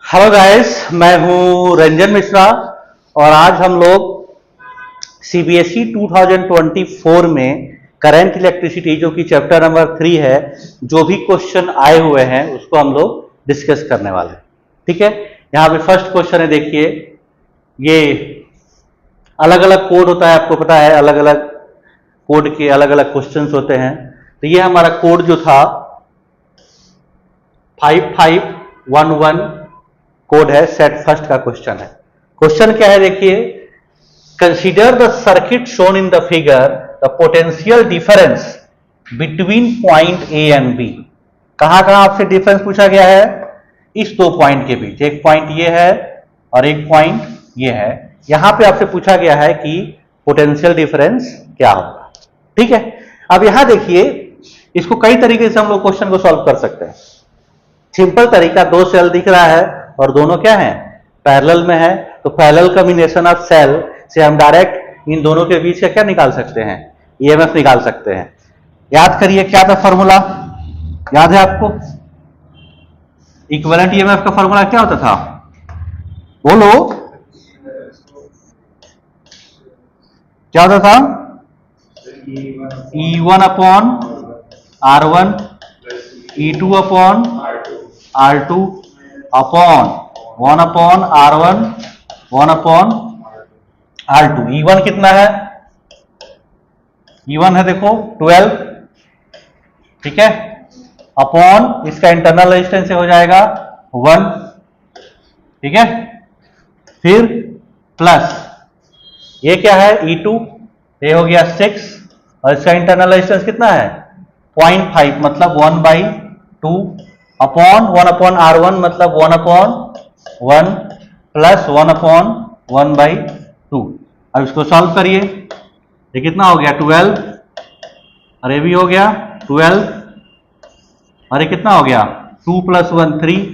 Hello guys, मैं हूं रंजन मिश्रा और आज हम लोग सीबीएसई 2024 में करंट इलेक्ट्रिसिटी जो कि चैप्टर नंबर 3 है, जो भी क्वेश्चन आए हुए हैं उसको हम लोग डिस्कस करने वाले हैं। ठीक है, यहाँ पे फर्स्ट क्वेश्चन है, देखिए। ये अलग अलग कोड होता है, आपको पता है, अलग अलग कोड के अलग अलग क्वेश्चंस होते हैं। तो ये हमारा कोड जो था 5511 कोड है, सेट फर्स्ट का क्वेश्चन है। क्वेश्चन क्या है, देखिए। Consider the circuit shown in the figure, the potential difference between point A and B. कहां कहां आपसे डिफरेंस पूछा गया है? इस दो पॉइंट के बीच, एक पॉइंट ये है और एक पॉइंट ये है। यहां पे आपसे पूछा गया है कि पोटेंशियल डिफरेंस क्या होगा। ठीक है, अब यहां देखिए, इसको कई तरीके से हम लोग क्वेश्चन को सॉल्व कर सकते हैं। सिंपल तरीका, दो सेल दिख रहा है और दोनों क्या है? पैरेलल में है। तो पैरेलल कॉम्बिनेशन ऑफ सेल से हम डायरेक्ट इन दोनों के बीच का क्या निकाल सकते हैं? ईएमएफ निकाल सकते हैं। याद करिए, क्या था फॉर्मूला? याद है आपको? इक्विवेलेंट ईएमएफ का फॉर्मूला क्या होता था? बोलो, क्या होता था? E1 upon R1, E2 upon R2 upon 1 upon R1, 1 upon R2। E1 कितना है? E1 है, देखो, 12। ठीक है, अपॉन इसका इंटरनल रेजिस्टेंस से हो जाएगा 1। ठीक है, फिर प्लस ये क्या है? E2, ये हो गया 6 और इसका इंटरनल रेजिस्टेंस कितना है? 0.5, मतलब 1/2 अपॉन 1 अपॉन R1, मतलब 1 अपॉन 1 प्लस 1 अपॉन 1/2। अब इसको सॉल्व करिए, ये कितना हो गया? 12, और ये भी हो गया 12, और ये कितना हो गया? 2 + 1 3,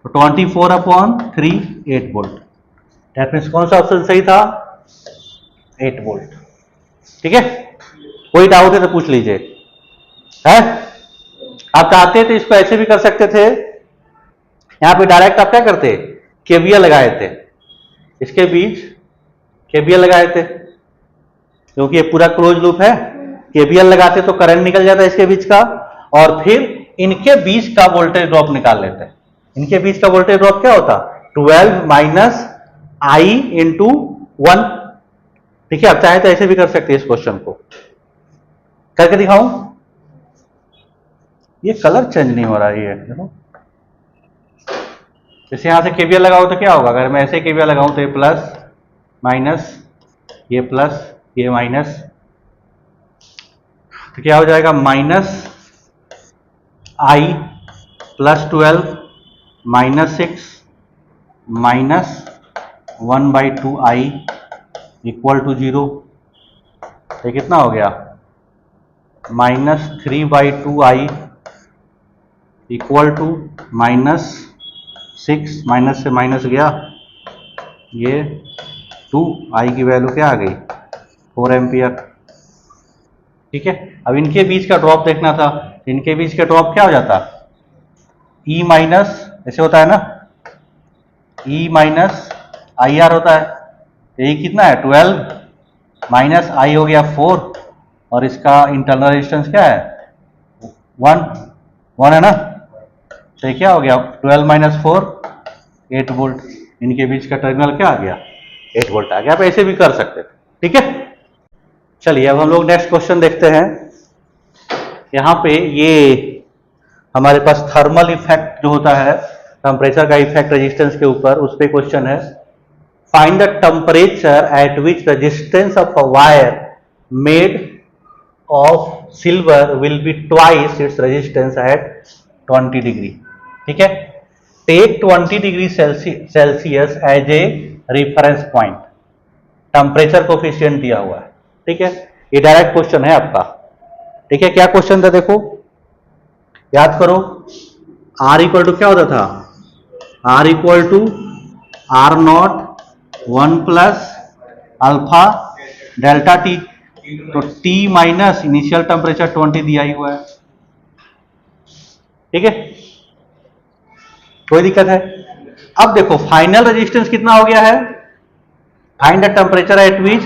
तो 24 अपॉन 3, 8 वोल्ट। दैट मीन्स कौन सा ऑप्शन सही था? 8 वोल्ट। ठीक है, कोई डाउट है तो पूछ लीजिए। है, आप चाहते थे इसको ऐसे भी कर सकते थे, यहां पे डायरेक्ट आप क्या करते? केवीएल लगाए थे, इसके बीच केवीएल लगाए थे, क्योंकि ये पूरा क्लोज लूप है। केवीएल लगाते तो करंट निकल जाता इसके बीच का, और फिर इनके बीच का वोल्टेज ड्रॉप निकाल लेते। इनके बीच का वोल्टेज ड्रॉप क्या होता? 12 माइनस आई इंटू 1। ठीक है, आप चाहे तो ऐसे भी कर सकते हैं। इस क्वेश्चन को करके दिखाऊं? ये कलर चेंज नहीं हो रहा है, ये देखो। जैसे यहां से केवीएल लगाओ तो क्या होगा? अगर मैं ऐसे केवीएल लगाऊं तो ये प्लस माइनस, ये प्लस, ये माइनस, तो क्या हो जाएगा? Minus I plus 12 minus 6 minus 1/2 I equal to 0। ये कितना हो गया? Minus 3/2 I equal to minus 6, minus से माइनस गया, ये 2, आई की वैल्यू क्या आ गई? 4 एम्पियर। ठीक है, अब इनके बीच का ड्रॉप देखना था। इनके बीच का ड्रॉप क्या हो जाता? ई माइनस, ऐसे होता है ना, ई माइनस आई आर होता है। ये कितना है? 12 माइनस आई हो गया 4, और इसका इंटरनल रेजिस्टेंस क्या है? 1 है ना। तो क्या हो गया? 12 माइनस 4, 8 वोल्ट। इनके बीच का टर्मिनल क्या आ गया? 8 वोल्ट आ गया। आप ऐसे भी कर सकते थे। ठीक है, चलिए अब हम लोग नेक्स्ट क्वेश्चन देखते हैं। यहां पे ये हमारे पास थर्मल इफेक्ट जो होता है, टेम्परेचर का इफेक्ट रेजिस्टेंस के ऊपर, उस पे क्वेश्चन है। Find the temperature at which resistance of a wire made of silver will be twice its resistance at 20 degree. ठीक है, take 20 degree Celsius as a reference point. Temperature coefficient दिया हुआ है। ठीक है, ये डायरेक्ट क्वेश्चन है आपका। ठीक है, क्या क्वेश्चन था देखो, याद करो। R इक्वल टू क्या होता था? R equal to R0 1 plus alpha delta T. तो T माइनस इनिशियल टेम्परेचर 20 दिया ही हुआ है। ठीक है, कोई दिक्कत है? अब देखो फाइनल रेजिस्टेंस कितना हो गया है, find the temperature at which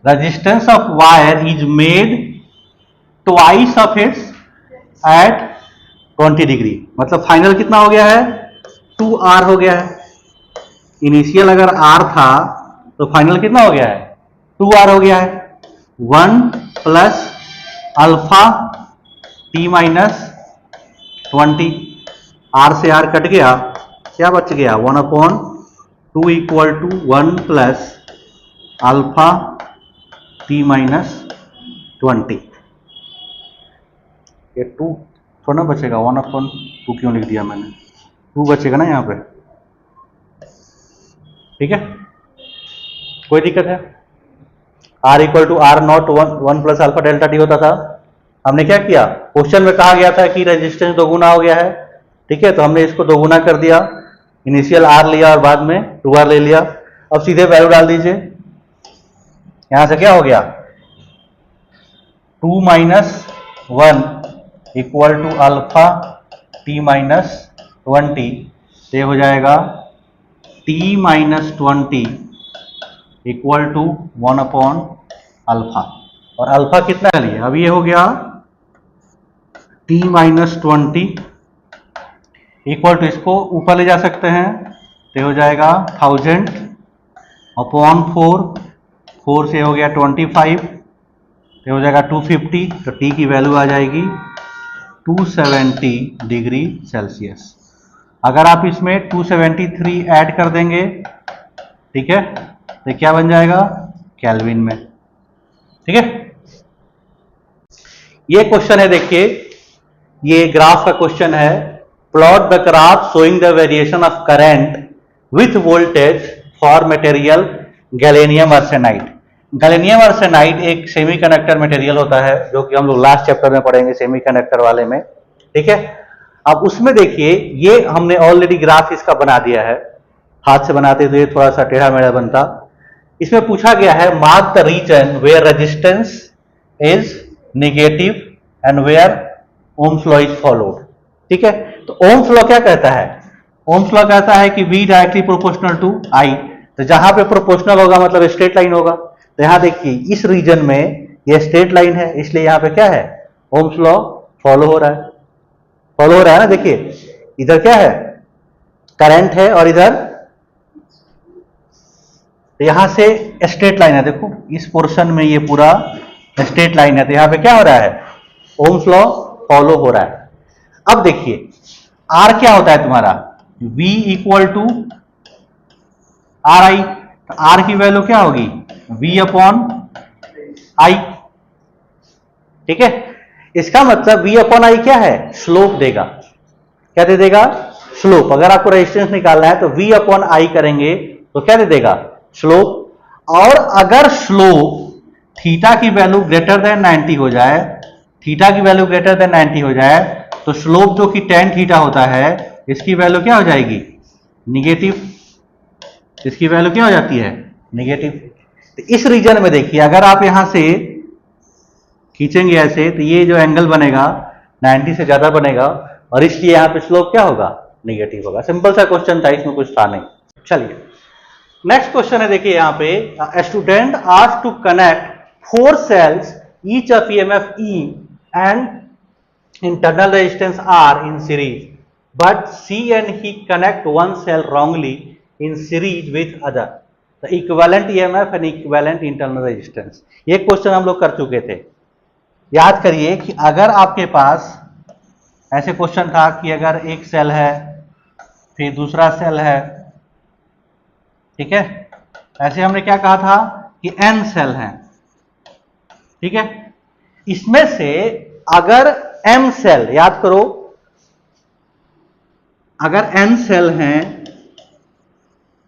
resistance of wire is made twice of its at 20 degree. मतलब फाइनल कितना हो गया है, 2R हो गया है। इनिशियल अगर R था तो फाइनल कितना हो गया है, 2R हो गया है। 1 plus alpha T minus 20, R से R कट गया, क्या बच गया, 1/2 equal to 1 plus alpha T minus 20। ये 2 थोड़ा ना बचेगा, 1/2 क्यों लिख दिया मैंने, 2 बचेगा ना यहाँ पे, ठीक है, कोई दिक्कत है। R equal to R not 1 plus alpha delta T होता था। हमने क्या किया, क्वेश्चन में कहा गया था कि रेजिस्टेंस दोगुना हो गया है, ठीक है, तो हमने इसको दोगुना कर दिया, इनिशियल R लिया और बाद में 2R ले लिया। अब सीधे वैल्यू डाल दीजिए, यहां से क्या हो गया, 2 minus 1 equal to alpha T minus 20, ये हो जाएगा T माइनस 20 इक्वल टू 1/अल्फा। और अल्फा कितना है लिए, अब ये हो गया T माइनस 20 इक्वल टू, इसको ऊपर ले जा सकते हैं तो हो जाएगा 1000/4, 4 से हो गया 25, तो हो जाएगा 250, तो T की वैल्यू आ जाएगी 270 डिग्री सेल्सियस। अगर आप इसमें 273 ऐड कर देंगे, ठीक है, तो क्या बन जाएगा, केल्विन में, ठीक है। ये क्वेश्चन है, देखिए ये ग्राफ का क्वेश्चन है, plot the graph showing the variation of current with voltage for material gallium arsenide. Gallium arsenide एक सेमीकंडक्टर मटेरियल होता है, जो कि हम लोग लास्ट चैप्टर में पढ़ेंगे सेमीकंडक्टर वाले में, ठीक है। अब उसमें देखिए ये हमने ऑलरेडी ग्राफ इसका बना दिया है, हाथ से बनाते तो ये थोड़ा सा टेढ़ा मेढ़ा बनता। इसमें पूछा गया है mark the region where resistance is negative and where Ohm's law is followed, ठीक है। तो ओम्स लॉ क्या कहता है, ओम्स लॉ कहता है कि V directly proportional to I, तो जहां पे प्रोपोर्शनल होगा मतलब स्ट्रेट लाइन होगा। तो यहां देखिए इस रीजन में ये स्ट्रेट लाइन है, इसलिए यहां पे क्या है, ओम्स लॉ फॉलो हो रहा है, फॉलो हो रहा है ना। देखिए इधर क्या है, करंट है और इधर यहां से स्ट्रेट लाइन है, देखो इस पोर्शन में ये पूरा स्ट्रेट लाइन है, तो यहां पे क्या हो रहा है, ओम्स लॉ फॉलो हो रहा है। अब देखिए R क्या होता है तुम्हारा, V इक्वल टू RI, तो R की वैल्यू क्या होगी, V/I, ठीक है। इसका मतलब V/I क्या है, स्लोप देगा, क्या दे देगा, स्लोप। अगर आपको रेजिस्टेंस निकालना है तो V/I करेंगे तो क्या दे देगा, स्लोप। और अगर स्लोप थीटा की वैल्यू ग्रेटर देन 90 हो जाए, थीटा की वैल्यू ग्रेटर देन 90 हो जाए, तो स्लोप जो कि tan थीटा होता है, इसकी वैल्यू क्या हो जाएगी, निगेटिव, इसकी वैल्यू क्या हो जाती है, निगेटिव। तो इस रीजन में देखिए अगर आप यहां से खींचेंगे ऐसे, तो ये जो एंगल बनेगा 90 से ज्यादा बनेगा, और इसलिए यहां पे स्लोप क्या होगा, निगेटिव होगा। सिंपल सा क्वेश्चन था, इसमें कुछ था नहीं। चलिए नेक्स्ट क्वेश्चन है, देखिए यहां पे a student asked to connect 4 cells each of EMF E and internal resistance R in series, but C and he connect one cell wrongly in series with other, the equivalent EMF and equivalent internal resistance। ये question हम लोग कर चुके थे। याद करिए कि अगर आपके पास ऐसे क्वेश्चन था कि अगर एक सेल है फिर दूसरा सेल है, ठीक है, ऐसे हमने क्या कहा था कि n सेल हैं, ठीक है। इसमें से अगर m सेल, याद करो अगर n सेल हैं,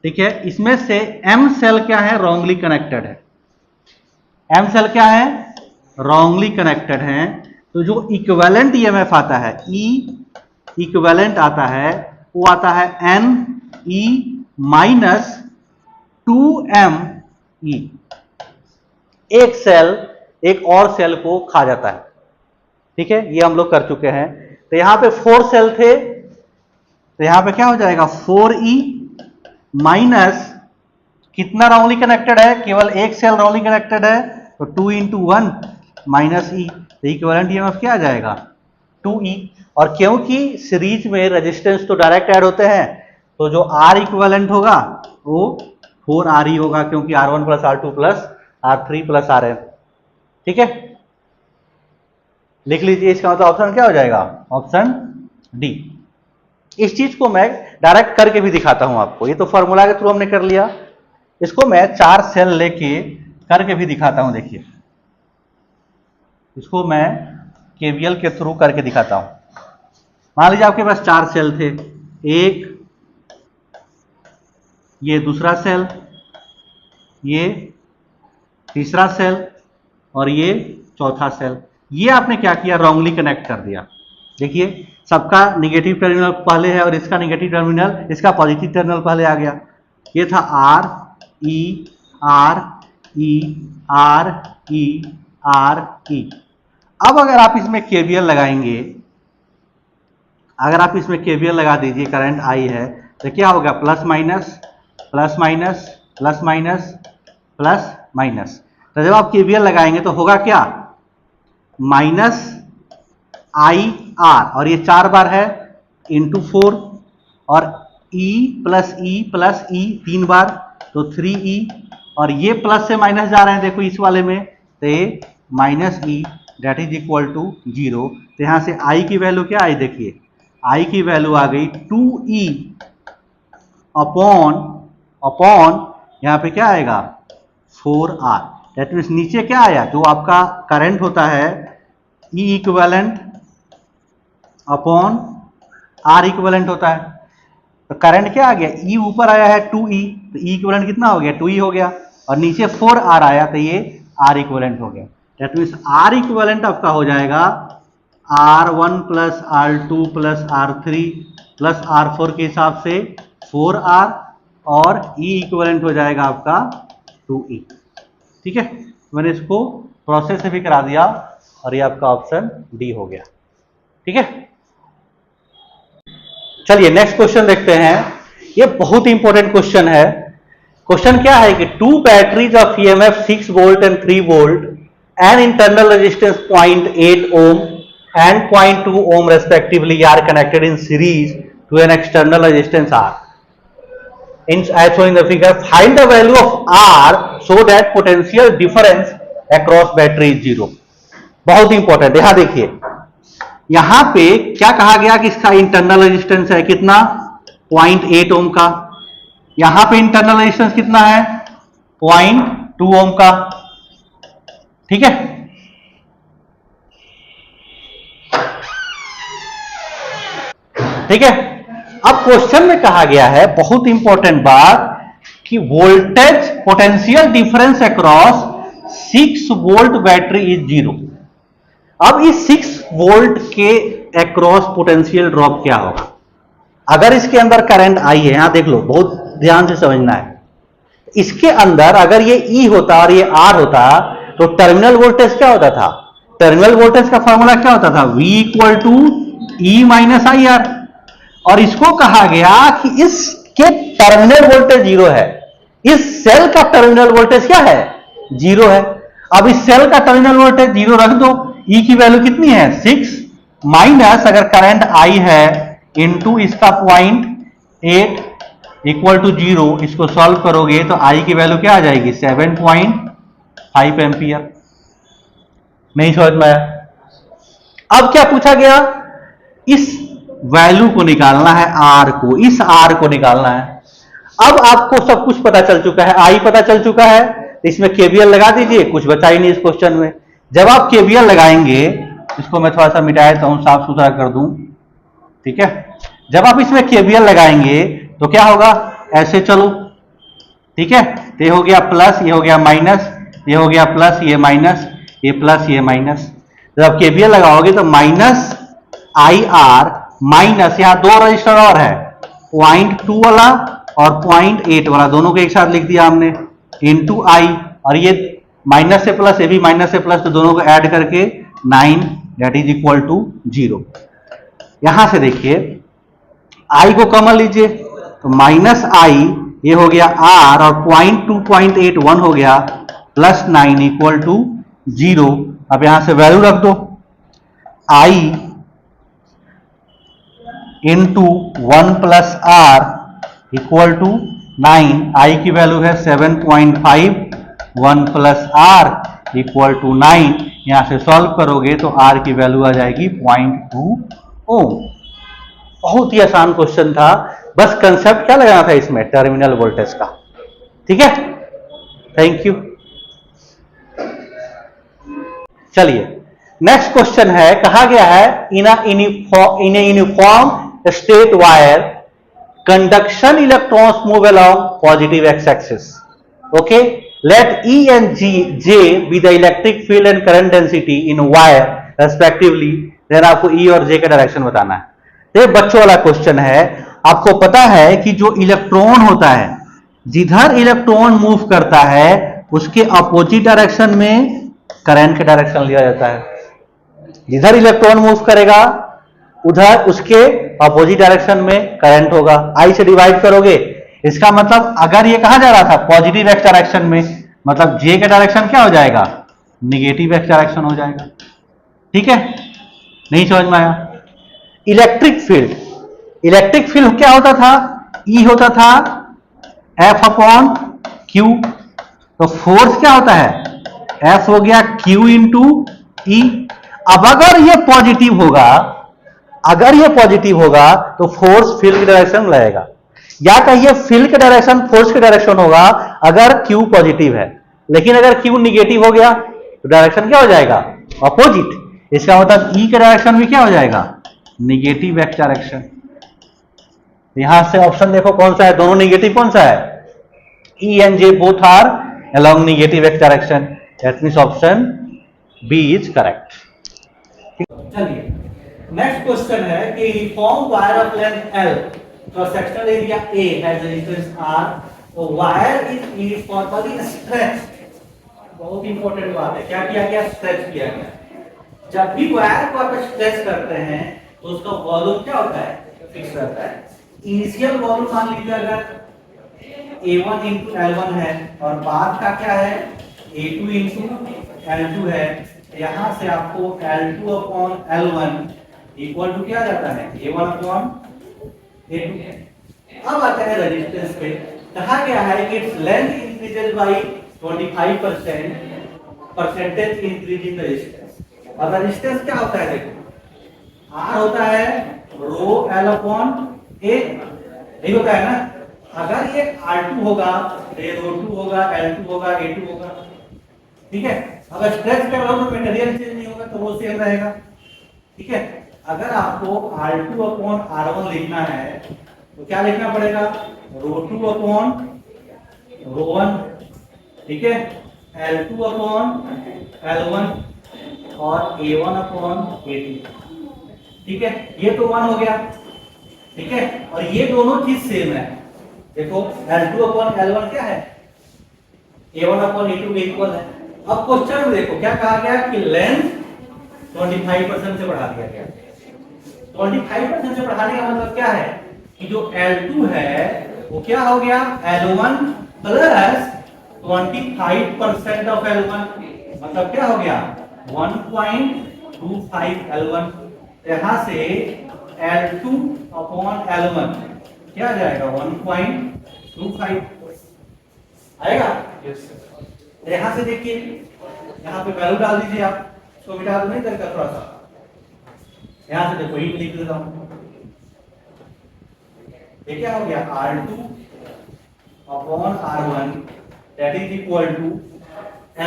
ठीक है, इसमें से m सेल क्या है, रॉन्गली कनेक्टेड है, m सेल क्या है, रॉन्गली कनेक्टेड है। तो जो इक्विवेलेंट ईएमएफ आता है, E इक्विवेलेंट आता है, वो आता है NE माइनस 2ME। एक सेल एक और सेल को खा जाता है, ठीक है, ये हम लोग कर चुके हैं। तो यहां पे 4 सेल थे, तो यहां पे क्या हो जाएगा, 4E माइनस कितना रॉन्गली कनेक्टेड है, केवल एक सेल रॉन्गली कनेक्टेड है, तो 2 इंटू 1 माइनस ई, तो इक्विवेलेंट ईएमएफ क्या आ जाएगा 2E। और क्योंकि सीरीज में रेजिस्टेंस तो डायरेक्ट ऐड होते हैं, तो जो R इक्विवेलेंट होगा वो 4RE होगा, क्योंकि R1 plus R2 plus R3 plus RN। ठीक है, लिख लीजिए, इसका मतलब ऑप्शन क्या हो जाएगा, ऑप्शन डी। इस चीज को मैं डायरेक्ट करके भी दिखाता हूं आपको, ये तो फॉर्मूला के थ्रू हमने कर लिया, इसको मैं 4 सेल लेके करके भी दिखाता हूं। देखिए, इसको मैं केवीएल के थ्रू करके दिखाता हूं। मान लीजिए आपके पास 4 सेल थे, एक, ये दूसरा सेल, ये तीसरा सेल और ये चौथा सेल। ये आपने क्या किया, रॉन्गली कनेक्ट कर दिया। देखिए, सबका निगेटिव टर्मिनल पहले है और इसका निगेटिव टर्मिनल, इसका पॉजिटिव टर्मिनल पहले आ गया। ये था R E R E R E R E। अब अगर आप इसमें केवीएल लगाएंगे, अगर आप इसमें केवीएल लगा दीजिए, करंट आई है, तो क्या होगा, plus minus plus minus plus minus plus minus. तो जब आप केवीएल लगाएंगे तो होगा क्या, माइनस आई आर, और ये 4 बार है, इंटू 4, और E प्लस ई 3 बार, तो 3E, और ये प्लस से माइनस जा रहे हैं, देखो इस वाले में, तो ये माइनस ई डेट इज इक्वल टू 0। तो यहां से I की वैल्यू क्या आई, देखिए I की वैल्यू आ गई 2E अपॉन यहां पे क्या आएगा 4R। डेट मीन्स नीचे क्या आया, जो आपका करंट होता है E equivalent upon R equivalent होता है, तो करंट क्या आ गया, E ऊपर आया है 2E, तो E इक्विवेलेंट कितना हो गया, 2E हो गया, और नीचे 4R आया, तो ये R इक्विवेलेंट हो गया। डेट मीन्स R इक्विवेलेंट आपका हो जाएगा R1 plus R2 plus R3 plus R4 के हिसाब से 4R, और E इक्विवेलेंट हो जाएगा आपका 2E। ठीक है, मैंने इसको प्रोसेस से भी करा दिया, और ये आपका ऑप्शन डी हो गया। ठीक है, चलिए नेक्स्ट क्वेश्चन देखते हैं। ये बहुत इंपॉर्टेंट क्वेश्चन है। क्वेश्चन क्या है कि 2 batteries of EMF 6 volt and 3 volt and internal resistance 0.8 ohm and 0.2 ohm respectively are connected in series to an external resistance R. As shown in the figure, find the value of R so that potential difference across battery is 0. बहुत important, यहां देखिए, यहां पे क्या कहा गया कि इसका इंटरनल रेजिस्टेंस है कितना, 0.8 ओम का। यहां पे इंटरनल रेजिस्टेंस कितना है, 0.2 ओम का। ठीक है, ठीक है। अब क्वेश्चन में कहा गया है, बहुत इंपॉर्टेंट बात, कि voltage potential difference across 6 volt battery is 0। अब इस 6 वोल्ट के अक्रॉस पोटेंशियल ड्रॉप क्या होगा। अगर इसके अंदर करंट आई है, यहां देख लो, बहुत ध्यान से समझना है, इसके अंदर अगर ये E होता और ये R होता, तो टर्मिनल वोल्टेज क्या होता था, टर्मिनल वोल्टेज का फॉर्मूला क्या होता था, V equal to E minus I R. और इसको कहा गया कि इसके टर्मिनल वोल्टेज 0 है, इस सेल का टर्मिनल वोल्टेज क्या है, 0 है। अब इस सेल का टर्मिनल वोल्टेज 0 रख दो, E की वैल्यू कितनी है 6 माइनस अगर करंट I है इंटू इसका 0.8 इक्वल टू 0। इसको सॉल्व करोगे तो I की वैल्यू क्या आ जाएगी 7.5 एम्पियर। नहीं समझ में आया। अब क्या पूछा गया, इस वैल्यू को निकालना है, R को, इस R को निकालना है। अब आपको सब कुछ पता चल चुका है, I पता चल चुका है, इसमें KVL लगा दीजिए, कुछ बचा ही नहीं इस क्वेश्चन में। जब आप KVL लगाएंगे, इसको मैं थोड़ा सा मिटा देता हूं, साफ सुथरा कर दूं। ठीक है, जब आप इसमें KVL लगाएंगे तो क्या होगा, ऐसे चलो। ठीक है, तो ये हो गया प्लस, ये हो गया माइनस, ये हो गया प्लस, ये माइनस, ये प्लस, ये माइनस। जब आप KVL लगाओगे तो माइनस IR माइनस, यहां 2 रजिस्टर और है, 0.2 वाला और 0.8 वाला, दोनों को एक साथ लिख दिया हमने, इंटू I, और ये माइनस से प्लस, ये भी माइनस से प्लस, तो दोनों को ऐड करके 9 दैट इज इक्वल टू 0। यहां से देखिए I को कॉमन लीजिए, तो माइनस I ये हो गया R और 0.2.81 हो गया +9 इक्वल टू 0। अब यहां से वैल्यू रख दो, I into 1 plus R equal to 9। I की वैल्यू है 7.5, 1 प्लस R इक्वल टू 9। यहां से सॉल्व करोगे तो R की वैल्यू आ जाएगी 0.2 ओम। बहुत ही आसान क्वेश्चन था, बस कंसेप्ट क्या लगाना था इसमें, टर्मिनल वोल्टेज का। ठीक है, थैंक यू। चलिए नेक्स्ट क्वेश्चन है, कहा गया है in uniform state wire conduction electrons move along positive X axis. Okay, let E and J be the electric field and current density in wire respectively. Then आपको E और J का direction बताना है। ये बच्चों वाला क्वेश्चन है। आपको पता है कि जो इलेक्ट्रॉन होता है, जिधर इलेक्ट्रॉन मूव करता है उसके अपोजिट डायरेक्शन में करंट का डायरेक्शन लिया जाता है। जिधर इलेक्ट्रॉन मूव करेगा उधर उसके अपोजिट डायरेक्शन में करंट होगा। I से डिवाइड करोगे, इसका मतलब अगर ये कहां जा रहा था, पॉजिटिव एक्स डायरेक्शन में, मतलब J का डायरेक्शन क्या हो जाएगा, निगेटिव एक्स डायरेक्शन हो जाएगा। ठीक है, नहीं समझ में आया? इलेक्ट्रिक फील्ड, इलेक्ट्रिक फील्ड क्या होता था, E होता था F अपॉन Q। तो फोर्स क्या होता है, F हो गया Q इंटू E। अब अगर ये पॉजिटिव होगा, अगर ये पॉजिटिव होगा तो फोर्स फील्ड की डायरेक्शन लाएगा, या कहिए फील्ड का डायरेक्शन फोर्स की डायरेक्शन होगा अगर Q पॉजिटिव है। लेकिन अगर Q निगेटिव हो गया तो डायरेक्शन क्या हो जाएगा, अपोजिट। इसका मतलब E का डायरेक्शन भी क्या हो जाएगा, निगेटिव एक्स डायरेक्शन। यहां से ऑप्शन देखो कौन सा है, दोनों निगेटिव कौन सा है, E and J both are along negative x direction. That means option B is correct. चलिए नेक्स्ट क्वेश्चन है कि uniform wire of length L cross sectional area A has resistance R। तो वायर इज यूनिफॉर्मली स्ट्रेच्ड। बहुत important बात है, क्या किया गया, स्ट्रेच किया गया। जब भी वायर को आप स्ट्रेच करते हैं तो उसका वॉल्यूम क्या होता है, फिक्स रहता है। इनिशियल वॉल्यूम मान लीजिए अगर A1 इंटू L1 है और बाद का क्या है A2 इंटू L2 है। यहां से आपको L2 upon L1 equal to क्या जाता है, A1 अपॉन A2। अब आता है रेजिस्टेंस पे, कहा गया है कि its length increases by 25% percentage increase in resistance. और रेजिस्टेंस क्या होता है, देखो R होता है रो L अपॉन A, यही होता है ना। अगर ये R2 होगा तो ये ρ2 होगा, L2 होगा, A2 होगा। ठीक है, अगर स्ट्रेच कर लो तो मटेरियल चेंज नहीं होगा तो वो सेम रहेगा। ठीक है, अगर आपको R2 अपॉन R1 लिखना है तो क्या लिखना पड़ेगा, ρ2 अपॉन ρ1। ठीक है, L2 अपॉन L1 और A1 अपॉन A2। ठीक है, ये तो 1 हो गया। ठीक है, और ये दोनों चीज सेम है। देखो L2 अपॉन L1 क्या है, A1 अपॉन A2 के इक्वल है। अब क्वेश्चन में देखो क्या कहा गया कि लेंथ 25% से बढ़ा दिया गया। 25% से बढ़ाने का मतलब क्या है कि जो L2 है वो क्या हो गया, L1 प्लस 25% ऑफ L1, मतलब क्या हो गया 1.25 L1। यहां से L2 अपॉन L1 क्या आ जाएगा 1.25 आएगा। यहां से देखिए, यहां पे वैल्यू डाल दीजिए आप, इसको मिटा दो, नहीं करता थोड़ा सा। यहां से देखो ये लिख देता हूं, ये क्या हो गया R2 upon R1 that is equal to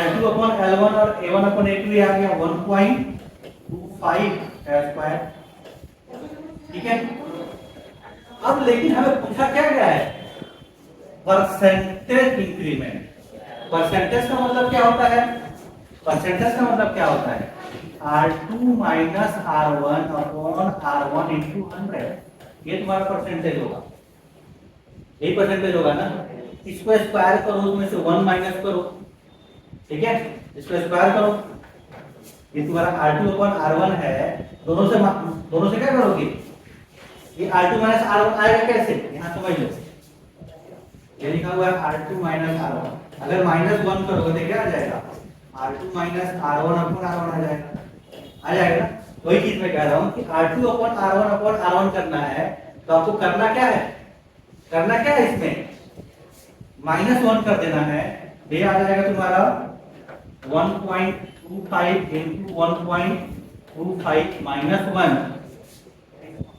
L2 upon L1 और A1 अपॉन A2 आ गया 1.25 स्क्वायर। ठीक है, अब लेकिन हमें पूछा क्या गया है, परसेंटेज इंक्रीमेंट। परसेंटेज का मतलब क्या होता है, परसेंटेज का मतलब क्या होता है, R2 minus R1 upon R1 into 100। ये तुम्हारा परसेंटेज होगा, यही परसेंटेज होगा ना। इसको स्क्वायर करो, उसमें से 1 माइनस करो। ठीक है, इसको स्क्वायर करो, ये तुम्हारा R2 अपॉन R1 है। दोनों से क्या करोगे, ये R2 माइनस R1 आएगा कैसे, यहां समझ लो। ये लिखा हुआ है R2 माइनस R1। अगर -1 करोगे तो क्या आ जाएगा, R2 minus R1 upon R1 आ जाएगा, आ जाएगा ना। वही चीज मैं कह रहा हूँ कि R2 अपॉन R1 करना है, तो आपको करना क्या है, करना क्या है इसमें, -1 कर देना है। ये आ जाएगा तुम्हारा 1.25 इंटू 1.25 माइनस 1,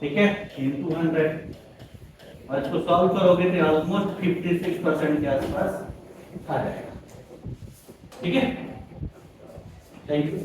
ठीक है, इंटू 100। और इसको सॉल्व करोगे तो ऑलमोस्ट 56% के आसपास आ जाएगा, ठीक है। Thank you.